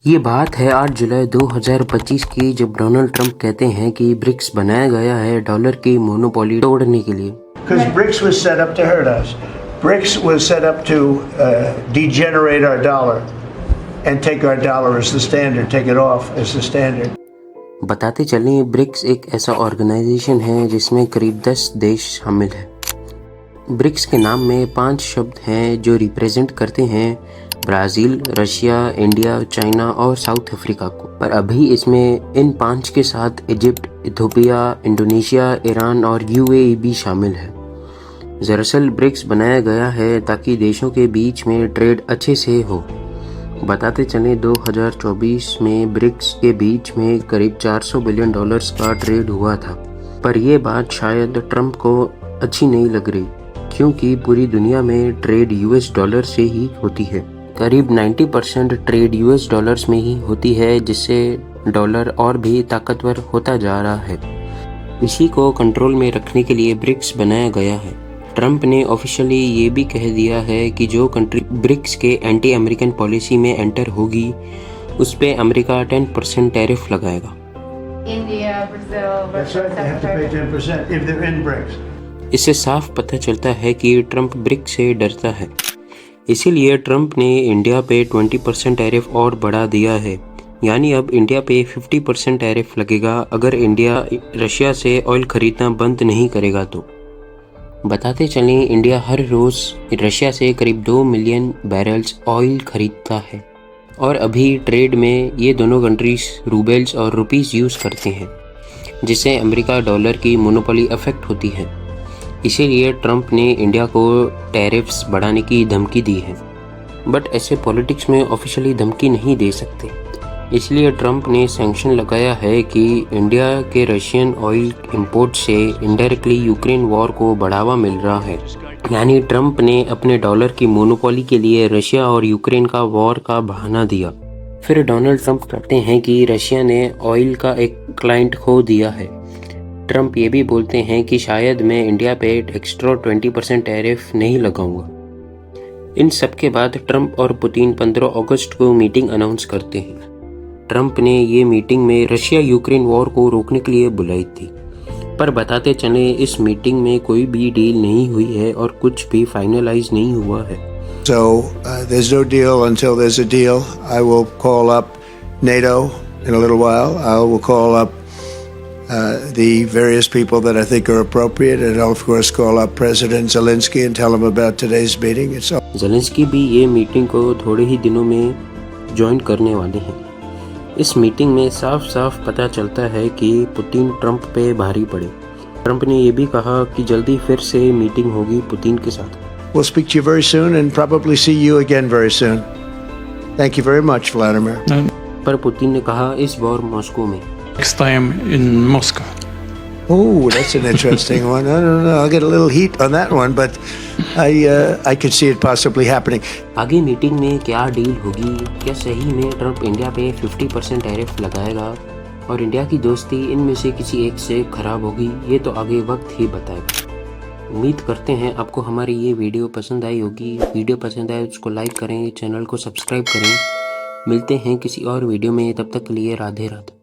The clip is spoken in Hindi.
ये बात है 8 जुलाई 2025 की, जब डोनाल्ड ट्रंप कहते हैं कि ब्रिक्स बनाया गया है डॉलर की मोनोपोली तोड़ने के लिए। Because BRICS was set up to hurt us. BRICS was set up to degenerate our dollar and take our dollar as the standard, take it off as the standard. बताते चलें, ब्रिक्स एक ऐसा ऑर्गेनाइजेशन है जिसमें करीब 10 देश शामिल हैं। ब्रिक्स के नाम में 5 शब्द हैं जो रिप्रेजेंट करते हैं ब्राज़ील, रशिया, इंडिया, चाइना और साउथ अफ्रीका को। पर अभी इसमें इन 5 के साथ इजिप्ट, इथियोपिया, इंडोनेशिया, ईरान और यूएई भी शामिल है। दरअसल ब्रिक्स बनाया गया है ताकि देशों के बीच में ट्रेड अच्छे से हो। बताते चलें, 2024 में ब्रिक्स के बीच में करीब $400 बिलियन का ट्रेड हुआ था। पर यह बात शायद ट्रंप को अच्छी नहीं लग रही, क्योंकि पूरी दुनिया में ट्रेड यूएस डॉलर से ही होती है। करीब 90% ट्रेड यूएस डॉलर्स में ही होती है, जिससे डॉलर और भी ताकतवर होता जा रहा है। इसी को कंट्रोल में रखने के लिए ब्रिक्स बनाया गया है। ट्रंप ने ऑफिशियली ये भी कह दिया है कि जो कंट्री ब्रिक्स के एंटी अमेरिकन पॉलिसी में एंटर होगी उस पे अमेरिका 10% टैरिफ लगाएगा। इससे साफ पता चलता है कि ट्रंप ब्रिक्स से डरता है। इसीलिए ट्रंप ने इंडिया पे 20% टैरिफ और बढ़ा दिया है, यानी अब इंडिया पे 50% टैरिफ लगेगा अगर इंडिया रशिया से ऑयल खरीदना बंद नहीं करेगा तो। बताते चलें, इंडिया हर रोज़ रशिया से करीब 2 मिलियन बैरल्स ऑयल खरीदता है और अभी ट्रेड में ये दोनों कंट्रीज रूबल्स और रुपीस यूज़ करते हैं, जिससे अमेरिका डॉलर की मोनोपोली अफेक्ट होती है। इसीलिए ट्रंप ने इंडिया को टैरिफ्स बढ़ाने की धमकी दी है। बट ऐसे पॉलिटिक्स में ऑफिशियली धमकी नहीं दे सकते, इसलिए ट्रंप ने सैंक्शन लगाया है कि इंडिया के रशियन ऑयल इंपोर्ट से इनडायरेक्टली यूक्रेन वॉर को बढ़ावा मिल रहा है। यानी ट्रंप ने अपने डॉलर की मोनोपोली के लिए रशिया और यूक्रेन का वॉर का बहाना दिया। फिर डोनाल्ड ट्रंप कहते हैं कि रशिया ने ऑयल का एक क्लाइंट खो दिया है। ट्रंप ये भी बोलते हैं कि शायद मैं इंडिया पे एक्स्ट्रा 20% टैरिफ नहीं लगाऊंगा। इन सब के बाद ट्रंप और पुतिन 15 अगस्त को मीटिंग अनाउंस करते हैं। ट्रंप ने ये मीटिंग में रशिया यूक्रेन वॉर को रोकने के लिए बुलाई थी। पर बताते चले, इस मीटिंग में कोई भी डील नहीं हुई है और कुछ भी फाइनलाइज नहीं हुआ है। So there's no deal until there's a deal. I will call up NATO in a little while. I will call up the various people that I think are appropriate, and I'll of course call up President Zelensky and tell him about today's meeting. Zelensky भी ये मीटिंग को थोड़े ही दिनों में ज्वाइन करने वाले हैं। इस मीटिंग में साफ साफ पता चलता है कि पुतिन ट्रंप पे भारी पड़े। ट्रंप ने ये भी कहा कि जल्दी फिर से मीटिंग होगी पुतिन के साथ। We'll speak to you very soon and probably see you again very soon. Thank you very much, Vladimir. पर पुतिन ने कहा इस बार मॉस्को में। Next time in Moscow. Oh, that's an interesting one. I don't know. I'll get a little heat on that one, but I could see it possibly happening. आगे मीटिंग में क्या डील होगी? क्या सही में ट्रंप इंडिया पे 50% टैरिफ लगाएगा और इंडिया की दोस्ती इनमें से किसी एक से खराब होगी? ये तो आगे वक्त ही बताएगा। उम्मीद करते हैं आपको हमारी ये वीडियो पसंद आई होगी। वीडियो पसंद आए उसको लाइक करें, चैनल को सब्सक्राइब करें। मिलते हैं किसी और वीडियो में, तब तक के लिए राधे राधे।